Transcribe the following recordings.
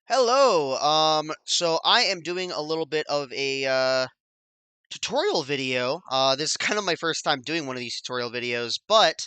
Hello. So I am doing a little bit of a tutorial video. This is kind of my first time doing one of these tutorial videos, but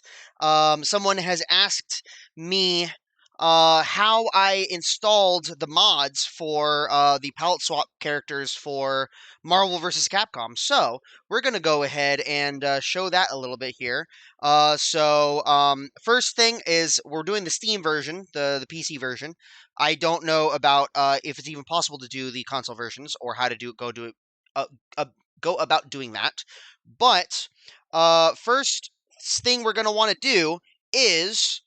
someone has asked me how I installed the mods for the palette swap characters for Marvel vs. Capcom. So we're gonna go ahead and show that a little bit here. First thing is we're doing the Steam version, the PC version. I don't know about if it's even possible to do the console versions or how to do it. Uh, go about doing that. But first thing we're going to want to do is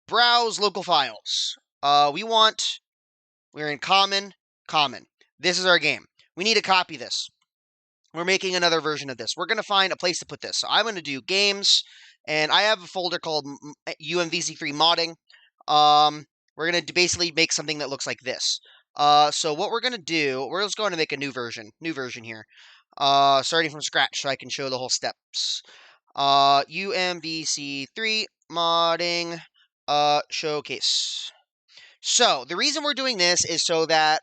browse local files. We're in common. This is our game. We need to copy this. We're making another version of this. We're going to find a place to put this. So I'm going to do games, and I have a folder called UMvC3 Modding. We're going to basically make something that looks like this. So what we're going to do, we're just going to make a new version here. Starting from scratch so I can show the whole steps. UMvC3 modding showcase. So the reason we're doing this is so that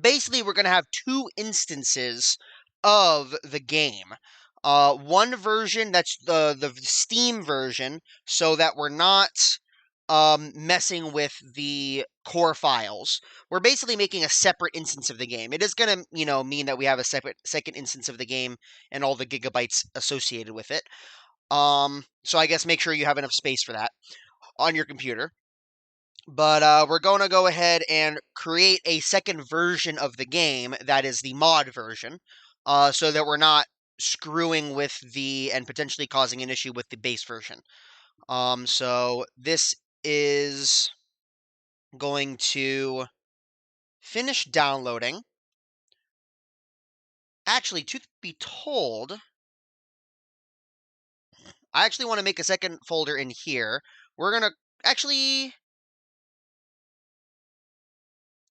basically we're going to have two instances of the game. One version that's the Steam version, so that we're not messing with the core files. We're basically making a separate instance of the game. It is going to, mean that we have a second instance of the game and all the gigabytes associated with it. So I guess make sure you have enough space for that on your computer. But we're going to go ahead and create a second version of the game that is the mod version, so that we're not screwing with and potentially causing an issue with the base version. So this is going to finish downloading. Actually, truth be told, I actually want to make a second folder in here. We're going to actually...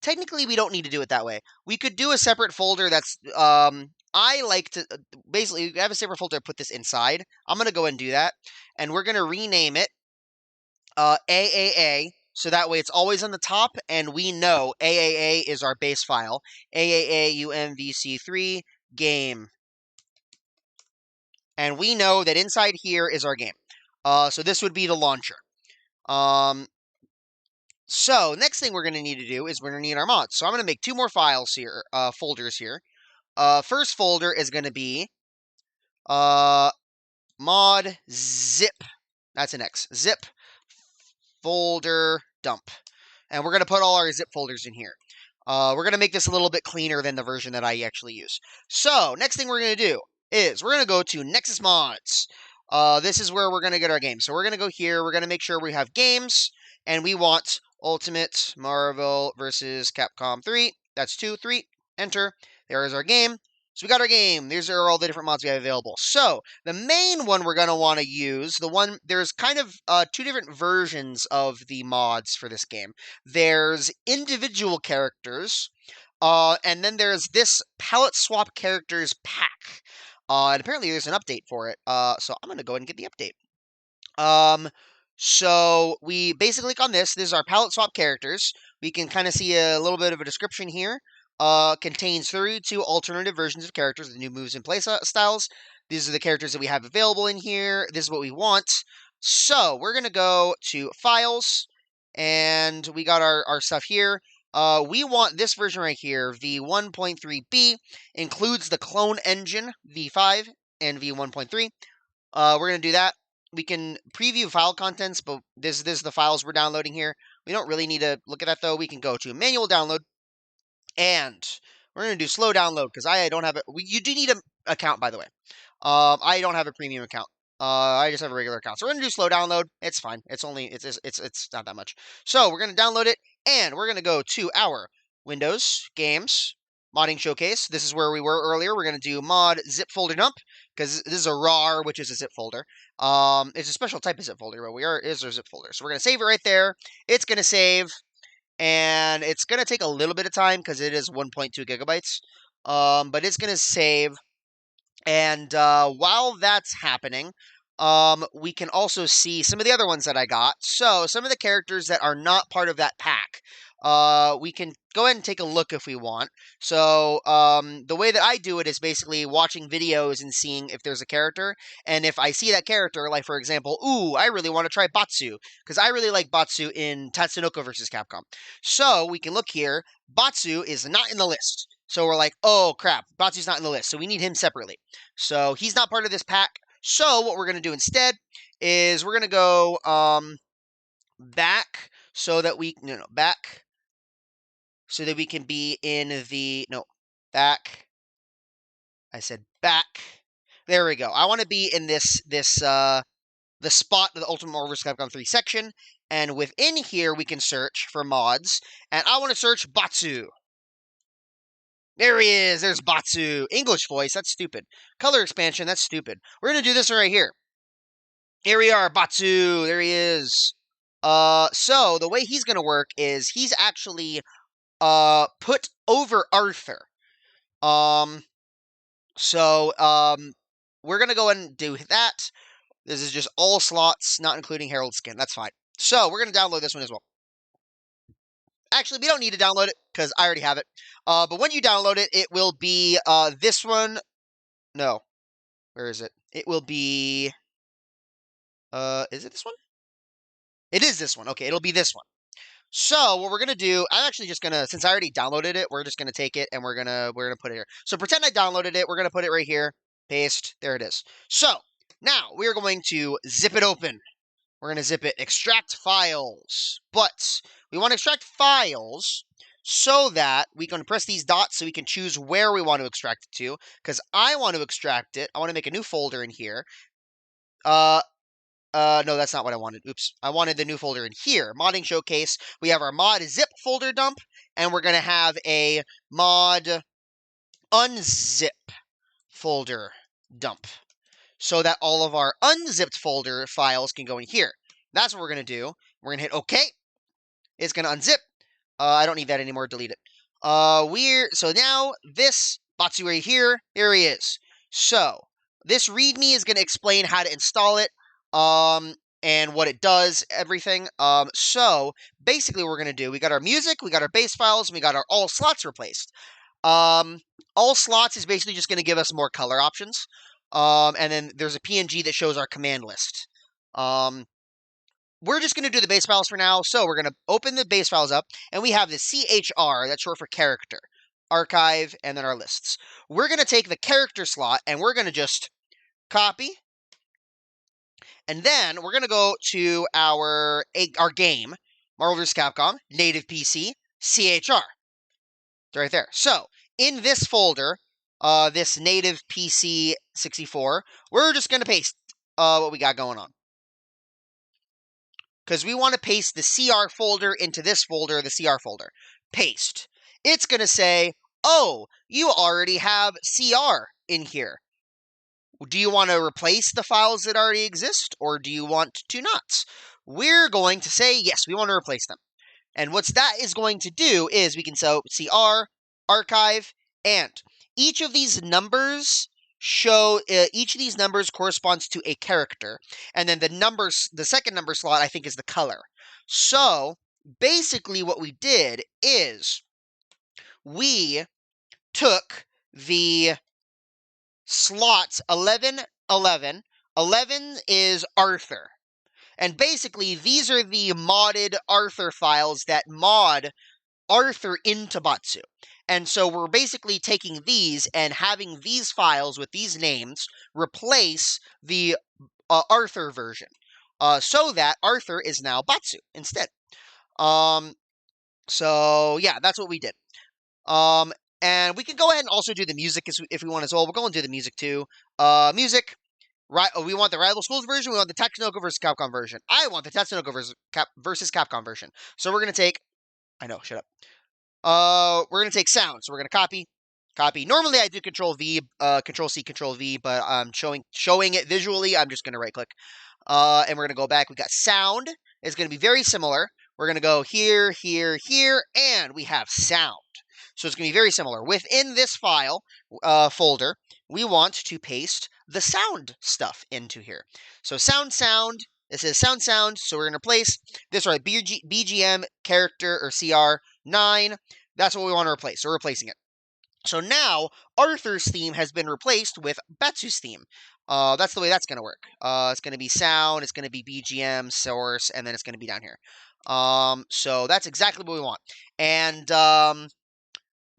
Technically, we don't need to do it that way. We could do a separate folder that's... I like to... Basically, have a separate folder to put this inside. I'm going to go and do that. And we're going to rename it AAA. So that way it's always on the top, and we know AAA is our base file. AAA UMvC3 game. And we know that inside here is our game. So this would be the launcher. So next thing we're going to need to do is we're going to need our mods. So I'm going to make two more files here, folders here. First folder is going to be mod zip. That's an X. Zip folder dump. And we're going to put all our zip folders in here. We're going to make this a little bit cleaner than the version that I actually use. So next thing we're going to do is we're going to go to Nexus Mods. This is where we're going to get our games. So we're going to go here. We're going to make sure we have games. And we want Ultimate Marvel vs. Capcom 3. That's 2, 3. Enter. There is our game. So we got our game. These are all the different mods we have available. So the main one we're going to want to use, there's kind of two different versions of the mods for this game. There's individual characters, and then there's this palette swap characters pack. And apparently there's an update for it. So I'm going to go ahead and get the update. So we basically click on this. This is our palette swap characters. We can kind of see a little bit of a description here. Contains 32 alternative versions of characters with new moves and play styles. These are the characters that we have available in here. This is what we want. So we're going to go to Files, and we got our stuff here. We want this version right here, V1.3b, includes the clone engine, V5, and V1.3. We're going to do that. We can preview file contents, but this is the files we're downloading here. We don't really need to look at that, though. We can go to manual download, and we're going to do slow download, because I don't have it. You do need an account, by the way. I don't have a premium account. I just have a regular account. So we're going to do slow download. It's fine. It's not that much. So we're going to download it, and we're going to go to our Windows, Games, Modding Showcase. This is where we were earlier. We're going to do mod zip folder dump, because this is a RAR, which is a zip folder. It's a special type of zip folder, but is our zip folder. So we're going to save it right there. It's going to save, and it's going to take a little bit of time because it is 1.2 gigabytes. But it's going to save. And while that's happening, we can also see some of the other ones that I got. So some of the characters that are not part of that pack, we can go ahead and take a look if we want. So the way that I do it is basically watching videos and seeing if there's a character. And if I see that character, like for example, ooh, I really want to try Batsu, because I really like Batsu in Tatsunoko vs. Capcom. So we can look here. Batsu is not in the list. So we're like, oh crap, Batsu's not in the list. So we need him separately. So he's not part of this pack. So what we're going to do instead is we're going to go back so that we back so that we can be in the back. I said back. There we go. I want to be in the spot of the Ultimate Marvel vs. Capcom 3 section, and within here we can search for mods, and I want to search Batsu. There he is. There's Batsu. English voice. That's stupid. Color expansion. That's stupid. We're going to do this right here. Here we are, Batsu. There he is. So the way he's gonna work is he's actually put over Arthur. We're gonna go and do that. This is just all slots, not including Herald Skin. That's fine. So we're gonna download this one as well. Actually, we don't need to download it because I already have it. But when you download it, it will be this one. No, where is it? It will be. Is it this one? It is this one. Okay, it'll be this one. So what we're gonna do, I'm actually just gonna, since I already downloaded it, we're just gonna take it and we're gonna put it here. So pretend I downloaded it. We're gonna put it right here. Paste. There it is. So now we are going to zip it open. We're gonna zip it. Extract files. But we want to extract files so that we can press these dots so we can choose where we want to extract it to. Because I want to extract it. I want to make a new folder in here. No, that's not what I wanted. Oops. I wanted the new folder in here. Modding Showcase. We have our mod zip folder dump, and we're going to have a mod unzip folder dump so that all of our unzipped folder files can go in here. That's what we're going to do. We're going to hit OK. It's going to unzip. I don't need that anymore. Delete it. So now this Batsu right here, there he is. So this README is going to explain how to install it. And what it does, everything. So basically what we're going to do, we got our music, we got our base files, and we got our all slots replaced. All slots is basically just going to give us more color options. And then there's a PNG that shows our command list. We're just going to do the base files for now. So we're going to open the base files up, and we have the CHR, that's short for character, archive, and then our lists. We're going to take the character slot, and we're going to just copy. And then we're going to go to our game, Marvel vs. Capcom, native PC, CHR. It's right there. So, in this folder, this native PC 64, we're just going to paste what we got going on. Because we want to paste the CR folder into this folder, the CR folder. Paste. It's going to say, oh, you already have CR in here. Do you want to replace the files that already exist, or do you want to not? We're going to say, yes, we want to replace them. And what that is going to do is we can say CR, archive, and each of these numbers corresponds to a character. And then the second number slot, I think, is the color. So basically what we did is we took the slots 11, 11. 11 is Arthur. And basically, these are the modded Arthur files that mod Arthur into Batsu. And so we're basically taking these and having these files with these names replace the Arthur version. So that Arthur is now Batsu instead. So yeah, that's what we did. And we can go ahead and also do the music if we want as well. We'll go and do the music too. Music. Right, we want the Rival Schools version. We want the Tatsunoko vs. Capcom version. I want the Tatsunoko versus Capcom version. So we're going to take... I know, shut up. We're going to take sound. So we're going to copy. Normally I do Control-V, Control-C, Control-V, but I'm showing it visually. I'm just going to right-click. And we're going to go back. We got sound. It's going to be very similar. We're going to go here, here, here, and we have sound. So it's going to be very similar. Within this file folder, we want to paste the sound stuff into here. So sound. It says sound. So we're going to replace this right, BGM character or CR 9. That's what we want to replace. So we're replacing it. So now Arthur's theme has been replaced with Batsu's theme. That's the way that's going to work. It's going to be sound, it's going to be BGM, source, and then it's going to be down here. So that's exactly what we want. And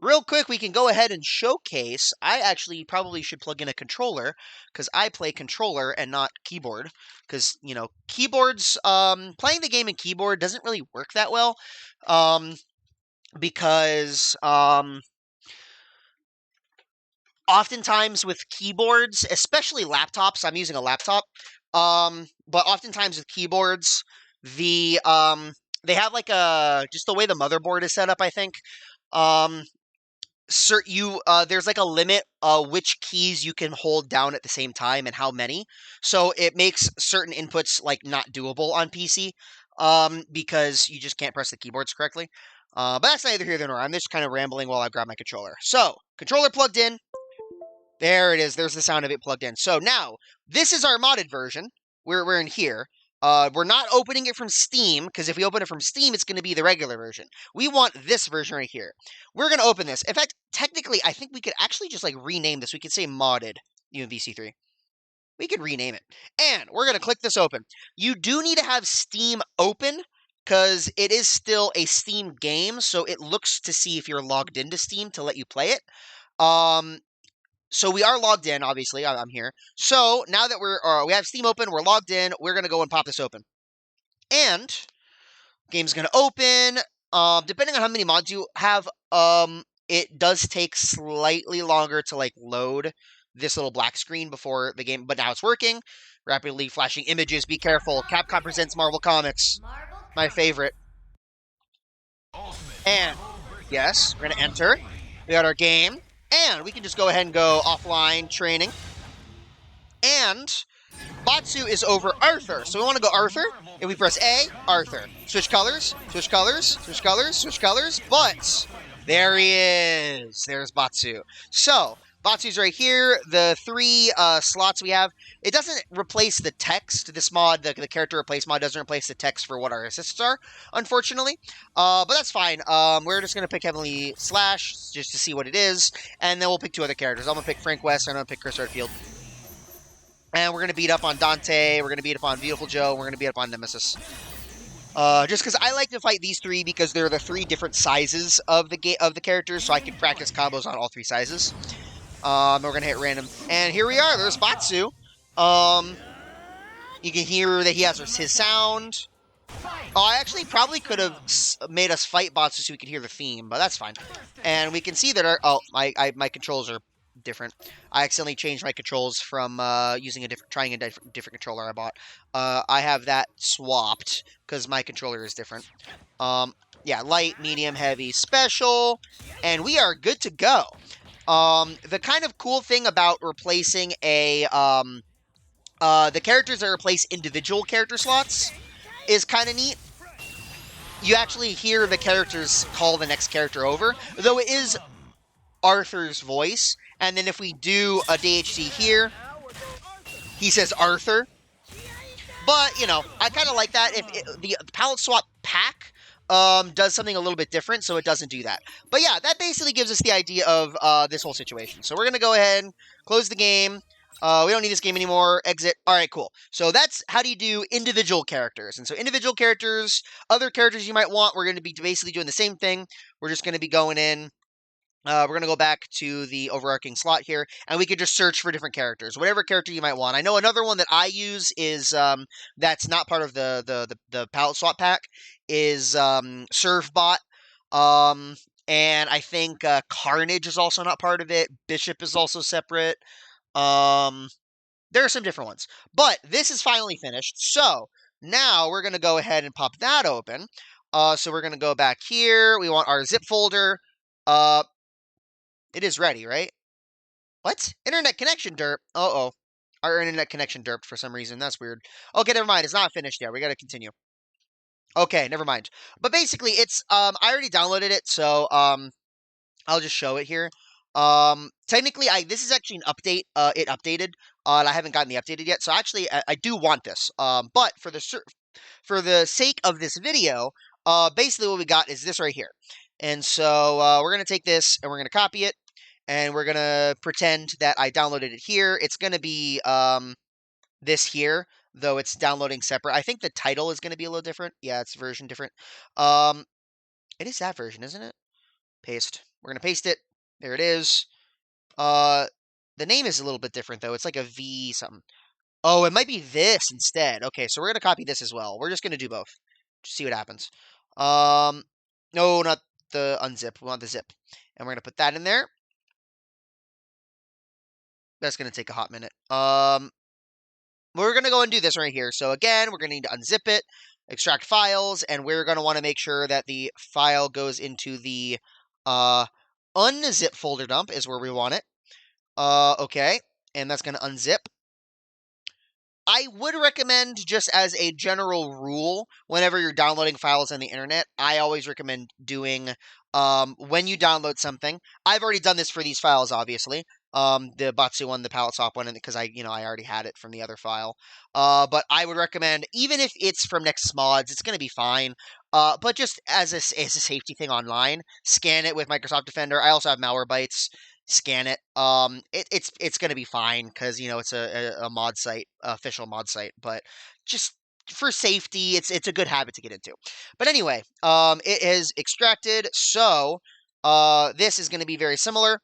real quick, we can go ahead and showcase. I actually probably should plug in a controller because I play controller and not keyboard. Because, you know, keyboards, playing the game in keyboard doesn't really work that well. Because oftentimes with keyboards, especially laptops, I'm using a laptop, but oftentimes with keyboards, they have like just the way the motherboard is set up, I think, there's like a limit which keys you can hold down at the same time and how many, so it makes certain inputs like not doable on PC, because you just can't press the keyboards correctly. But that's neither here nor there. I'm just kind of rambling while I grab my controller. So, controller plugged in. There it is. There's the sound of it plugged in. So now, this is our modded version. We're in here. We're not opening it from Steam, because if we open it from Steam, it's going to be the regular version. We want this version right here. We're going to open this. In fact, technically, I think we could actually just like rename this. We could say Modded UMvC3. We could rename it. And we're going to click this open. You do need to have Steam open, because it is still a Steam game, so it looks to see if you're logged into Steam to let you play it. So we are logged in, obviously. I'm here. So now that we have Steam open, we're logged in. We're gonna go and pop this open, and game's gonna open. Depending on how many mods you have, it does take slightly longer to like load this little black screen before the game. But now it's working. Rapidly flashing images. Be careful. Capcom presents Marvel Comics, my favorite. And yes, we're gonna enter. We got our game. And we can just go ahead and go offline training. And Batsu is over Arthur. So we want to go Arthur. If we press A, Arthur. Switch colors, switch colors, switch colors, switch colors. But there he is. There's Batsu. So Batsu's right here. The 3 slots we have. It doesn't replace the text. This mod, the character replace mod, doesn't replace the text for what our assists are, unfortunately. But that's fine. We're just going to pick Heavenly Slash just to see what it is. And then we'll pick 2 other characters. I'm going to pick Frank West, and I'm going to pick Chris Redfield. And we're going to beat up on Dante. We're going to beat up on Beautiful Joe. We're going to beat up on Nemesis. Just because I like to fight these 3 because they're the 3 different sizes of the characters, so I can practice combos on all 3 sizes. We're going to hit random. And here we are. There's Batsu. You can hear that he has his sound. Oh, I actually probably could have made us fight Batsu so we could hear the theme, but that's fine. And we can see that my controls are different. I accidentally changed my controls from trying a different controller I bought. I have that swapped because my controller is different. Yeah, light, medium, heavy, special, and we are good to go. The kind of cool thing about replacing the characters that replace individual character slots is kind of neat. You actually hear the characters call the next character over, though it is Arthur's voice. And then if we do a DHC here, he says Arthur. But, you know, I kind of like that. If the palette swap pack does something a little bit different, so it doesn't do that. But yeah, that basically gives us the idea of this whole situation. So we're going to go ahead and close the game. We don't need this game anymore. Exit. All right, cool. So that's how do you do individual characters. And so individual characters, other characters you might want, we're going to be basically doing the same thing. We're just going to be going in. We're going to go back to the overarching slot here, and we could just search for different characters, whatever character you might want. I know another one that I use is, that's not part of the palette swap pack, is Servbot. And I think Carnage is also not part of it. Bishop is also separate. There are some different ones. But this is finally finished, so now we're going to go ahead and pop that open. So we're going to go back here. We want our zip folder. It is ready, right? What? Internet connection derp. Uh-oh. Our internet connection derped for some reason. That's weird. Okay, never mind. It's not finished yet. We gotta continue. Okay, never mind. But basically, it's, I already downloaded it, so, I'll just show it here. Technically, this is actually an update. It updated, and I haven't gotten the updated yet. So actually, I do want this. But for the sake of this video, basically what we got is this right here. And so we're gonna take this and we're gonna copy it, and we're gonna pretend that I downloaded it here. It's gonna be this here, though it's downloading separate. I think the title is gonna be a little different. Yeah, it's version different. It is that version, isn't it? Paste. We're gonna paste it. There it is. The name is a little bit different though. It's like a V something. Oh, it might be this instead. Okay, so we're gonna copy this as well. We're just gonna do both. Just see what happens. No, not the unzip. We want the zip, and we're gonna put that in there. That's gonna take a hot minute. We're gonna go and do this right here. So again, we're gonna need to unzip it, extract files, and we're gonna want to make sure that the file goes into the unzip folder dump is where we want it. Okay, and that's gonna unzip. I would recommend, just as a general rule, whenever you're downloading files on the internet, I always recommend doing, when you download something, I've already done this for these files, obviously, the Batsu one, the palette swap one, because I already had it from the other file, but I would recommend, even if it's from Nexus Mods, it's going to be fine, but just as a safety thing online, scan it with Microsoft Defender. I also have Malwarebytes. Scan it. It's gonna be fine because it's a mod site, official mod site. But just for safety, it's a good habit to get into. But anyway, it is extracted. So this is going to be very similar.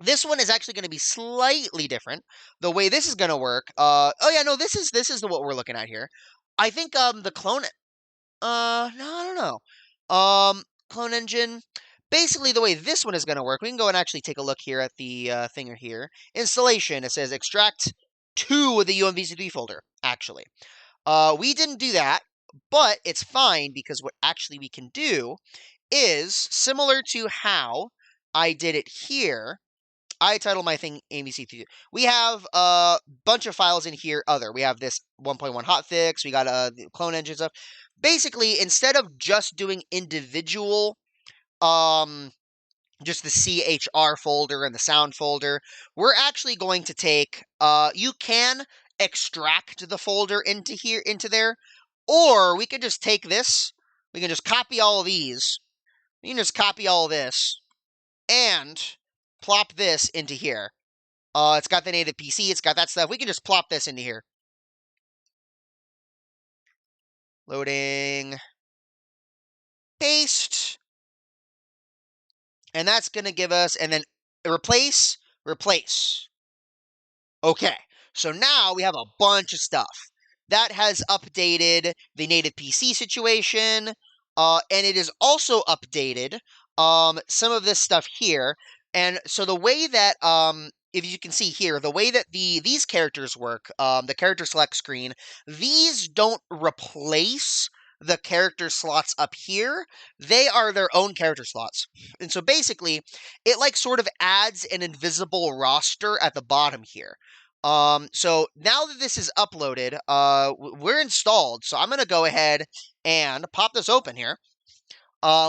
This one is actually going to be slightly different. The way this is going to work. Oh yeah, no, this is what we're looking at here. I think the clone. No, I don't know. Clone engine. Basically, the way this one is going to work, we can go and actually take a look here at the thing here. Installation, it says extract to the UMvC3 folder, actually. We didn't do that, but it's fine because what actually we can do is similar to how I did it here. I title my thing UMvC3. We have a bunch of files in here other. We have this 1.1 hotfix, we got the clone engine stuff. Basically, instead of just doing individual just the CHR folder and the sound folder, we're actually going to take, you can extract the folder into there, or we could just take this, we can just copy all of these, we can just copy all of this, and plop this into here. It's got the native PC, it's got that stuff, we can just plop this into here. Loading. Paste. And that's going to give us, and then replace. Okay, so now we have a bunch of stuff. That has updated the native PC situation, and it is also updated some of this stuff here. And so the way that, if you can see here, the way that these characters work, the character select screen, these don't replace the character slots up here. They are their own character slots. And so basically, it like sort of adds an invisible roster at the bottom here. So now that this is uploaded, we're installed. So I'm going to go ahead and pop this open here.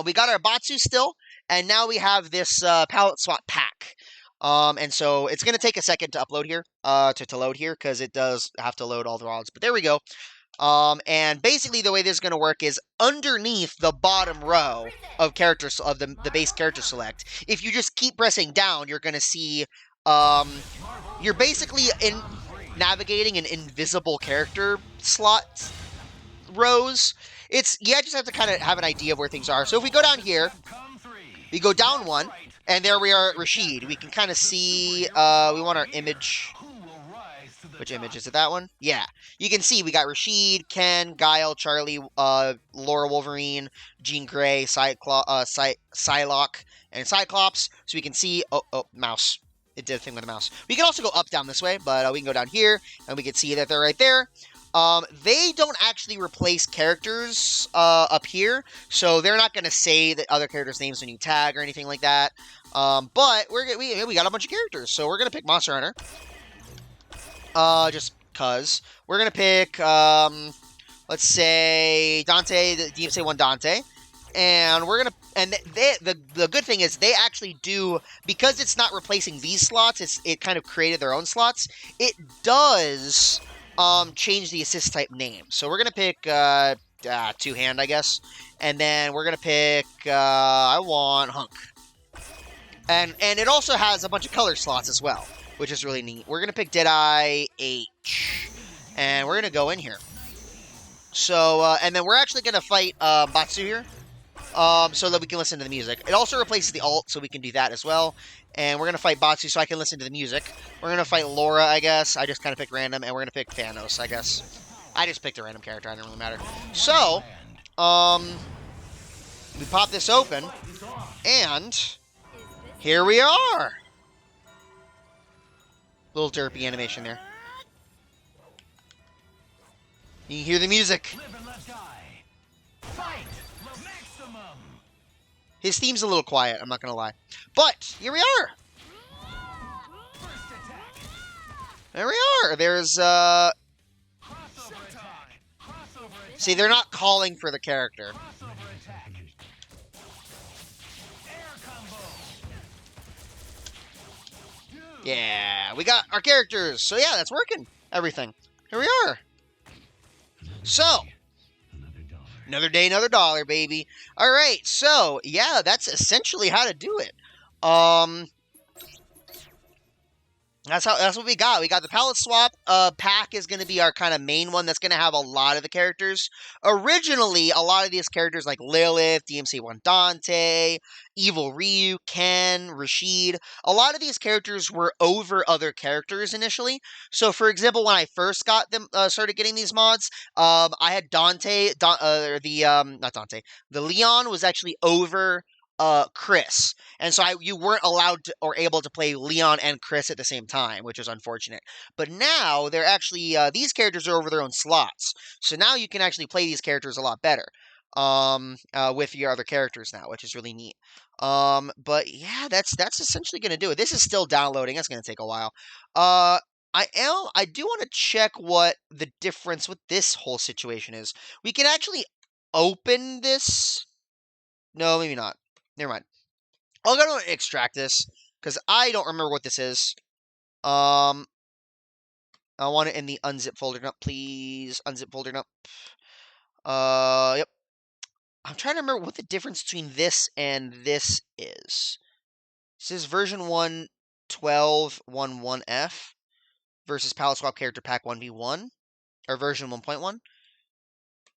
We got our Batsu still, and now we have this palette swap pack. And so it's going to take a second to upload here, to load here, because it does have to load all the rods. But there we go. And basically the way this is going to work is underneath the bottom row of characters of the base character select, if you just keep pressing down, you're going to see, you're basically navigating an invisible character slot rows. You just have to kind of have an idea of where things are. So if we go down here, we go down one, and there we are at Rashid. We can kind of see, we want our image. Which image? Is it that one? Yeah. You can see we got Rashid, Ken, Guile, Charlie, Laura Wolverine, Jean Grey, Psylocke, and Cyclops. So we can see... Oh, mouse. It did a thing with the mouse. We can also go up, down this way, but we can go down here, and we can see that they're right there. They don't actually replace characters up here, so they're not going to say the other characters' names when you tag or anything like that. But we got a bunch of characters, so we're going to pick Monster Hunter. Just cause. We're gonna pick, let's say, Dante, the DMC1 Dante. And we're gonna, and the good thing is they actually do, because it's not replacing these slots. It kind of created their own slots. It does change the assist type name. So we're gonna pick two hand, I guess, and then we're gonna pick I want Hunk, and it also has a bunch of color slots as well, which is really neat. We're gonna pick Deadeye H, and we're gonna go in here. So and then we're actually gonna fight Batsu here. So that we can listen to the music. It also replaces the alt, so we can do that as well. And we're going to fight Batsu so I can listen to the music. We're going to fight Laura, I guess. I just kind of picked random, and we're going to pick Thanos, I guess. I just picked a random character. I don't really matter. So, we pop this open, and here we are. Little derpy animation there. You can hear the music. His theme's a little quiet, I'm not going to lie. But, here we are! There we are! There's, see, they're not calling for the character. Yeah, we got our characters! So yeah, that's working! Everything. Here we are! So, another day, another dollar, baby. All right, so yeah, that's essentially how to do it. That's what we got. We got the palette swap pack is going to be our kind of main one that's going to have a lot of the characters. Originally, a lot of these characters like Lilith, DMC1 Dante, Evil Ryu, Ken, Rashid, a lot of these characters were over other characters initially. So, for example, when I first got them, started getting these mods, I had Dante, not Dante, the Leon was actually over Chris. And so you weren't allowed to, or able to play Leon and Chris at the same time, which is unfortunate. But now they're actually these characters are over their own slots, so now you can actually play these characters a lot better with your other characters now, which is really neat. But yeah, that's essentially going to do it. This is still downloading. That's going to take a while. I do want to check what the difference with this whole situation is. We can actually open this. No, maybe not. Never mind. I'll go to extract this, because I don't remember what this is. I want it in the unzip folder. No, please. Unzip folder. No. Yep. I'm trying to remember what the difference between this and this is. This is version 1.12.11F versus Palette Swap Character Pack 1v1, or version 1.1.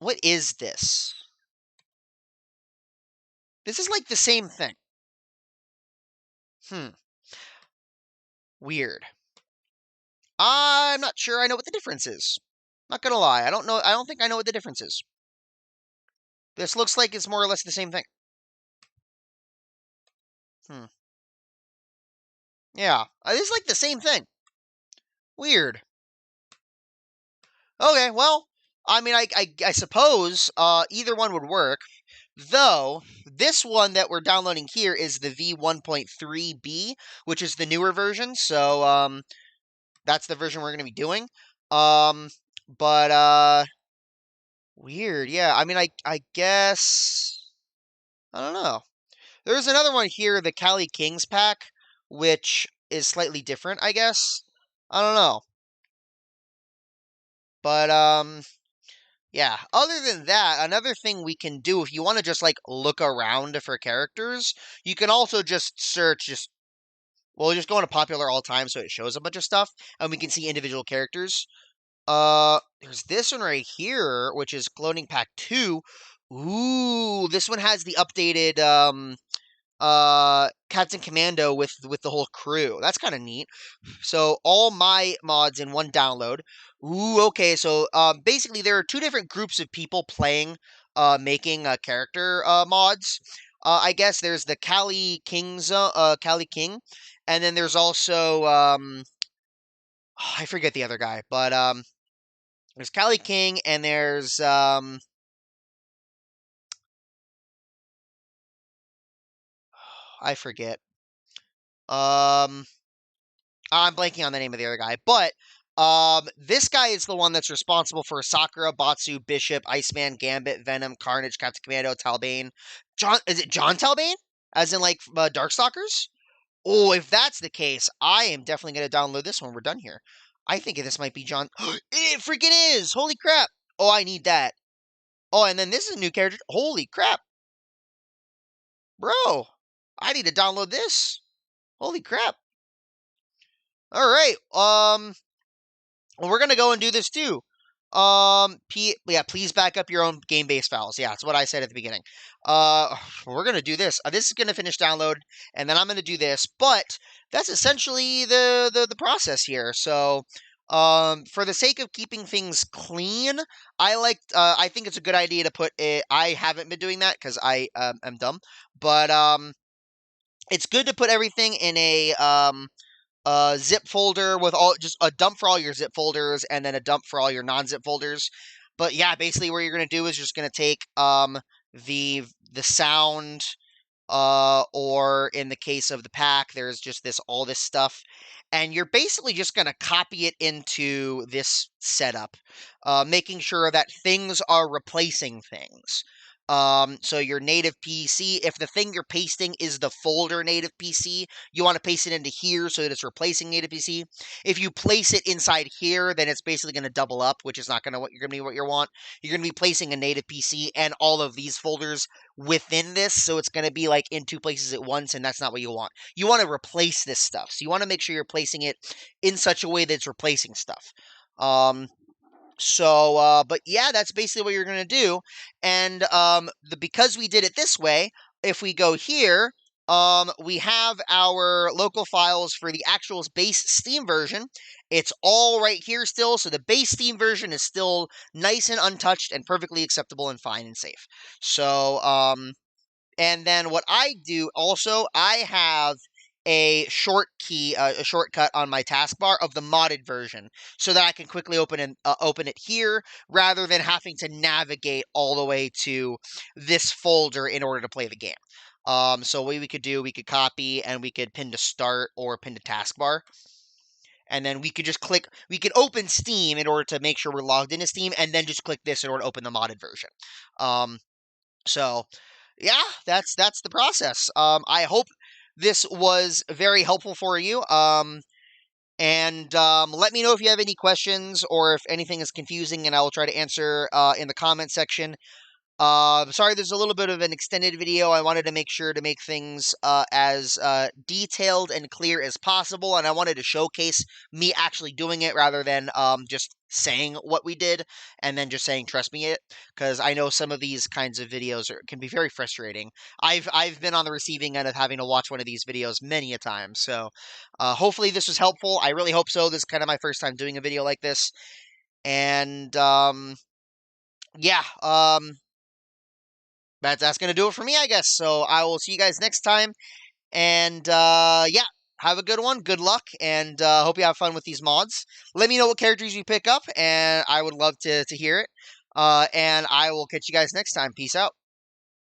What is this? This is like the same thing. Weird. I'm not sure I know what the difference is. Not gonna lie, I don't know. I don't think I know what the difference is. This looks like it's more or less the same thing. Yeah, it's like the same thing. Weird. Okay, well, I mean, I suppose either one would work. Though, this one that we're downloading here is the V1.3B, which is the newer version. So, that's the version we're going to be doing. But weird. Yeah, I mean, I guess, I don't know. There's another one here, the Cali Kings pack, which is slightly different, I guess. I don't know. But, yeah. Other than that, another thing we can do, if you want to just, like, look around for characters, you can also just search, just go into popular all time so it shows a bunch of stuff, and we can see individual characters. There's this one right here, which is Cloning Pack 2. Ooh, this one has the updated, Captain Commando with the whole crew. That's kind of neat. So all my mods in one download. Ooh, okay. So basically there are two different groups of people playing, making character mods. I guess there's the Cali King, and then there's also I forget the other guy, but there's Cali King, and there's I forget. I'm blanking on the name of the other guy, but This guy is the one that's responsible for Sakura, Batsu, Bishop, Iceman, Gambit, Venom, Carnage, Captain Commando, Talbane. Is it John Talbane? As in, like, Darkstalkers? Oh, if that's the case, I am definitely going to download this when we're done here. I think this might be John. It freaking is! Holy crap! Oh, I need that. Oh, and then this is a new character. Holy crap! Bro, I need to download this. Holy crap. Alright, well, we're gonna go and do this too. Yeah, please back up your own game-based files. Yeah, that's what I said at the beginning. We're gonna do this. This is gonna finish download, and then I'm gonna do this. But that's essentially the process here. So, for the sake of keeping things clean, I think it's a good idea to put it. I haven't been doing that because I am dumb, but it's good to put everything in a zip folder with just a dump for all your zip folders and then a dump for all your non-zip folders. But yeah, basically what you're going to do is just going to take the sound, or in the case of the pack, there's just all this stuff, and you're basically just going to copy it into this setup, making sure that things are replacing things. So your native PC, if the thing you're pasting is the folder native PC, you want to paste it into here so that it's replacing native PC. If you place it inside here, then it's basically going to double up, which is not going to be what you want. You're going to be placing a native PC and all of these folders within this, so it's going to be like in two places at once, and that's not what you want. You want to replace this stuff, so you want to make sure you're placing it in such a way that it's replacing stuff. But yeah, that's basically what you're going to do. And because we did it this way, if we go here, we have our local files for the actual base Steam version. It's all right here still, so the base Steam version is still nice and untouched and perfectly acceptable and fine and safe. So, and then what I do also, I have a shortcut on my taskbar of the modded version, so that I can quickly open it here rather than having to navigate all the way to this folder in order to play the game. So what we could do, we could copy and we could pin to start or pin to taskbar. And then we could just we could open Steam in order to make sure we're logged into Steam, and then just click this in order to open the modded version. So yeah, that's the process. I hope this was very helpful for you. And let me know if you have any questions or if anything is confusing, and I will try to answer in the comment section. Sorry, there's a little bit of an extended video. I wanted to make sure to make things as detailed and clear as possible, and I wanted to showcase me actually doing it rather than just saying what we did and then just saying trust me it, because I know some of these kinds of videos can be very frustrating. I've been on the receiving end of having to watch one of these videos many a time, so hopefully this was helpful. I really hope so. This is kind of my first time doing a video like this, and yeah, that's going to do it for me, I guess. So I will see you guys next time. And yeah, have a good one. Good luck. And hope you have fun with these mods. Let me know what characters you pick up, and I would love to hear it. And I will catch you guys next time. Peace out.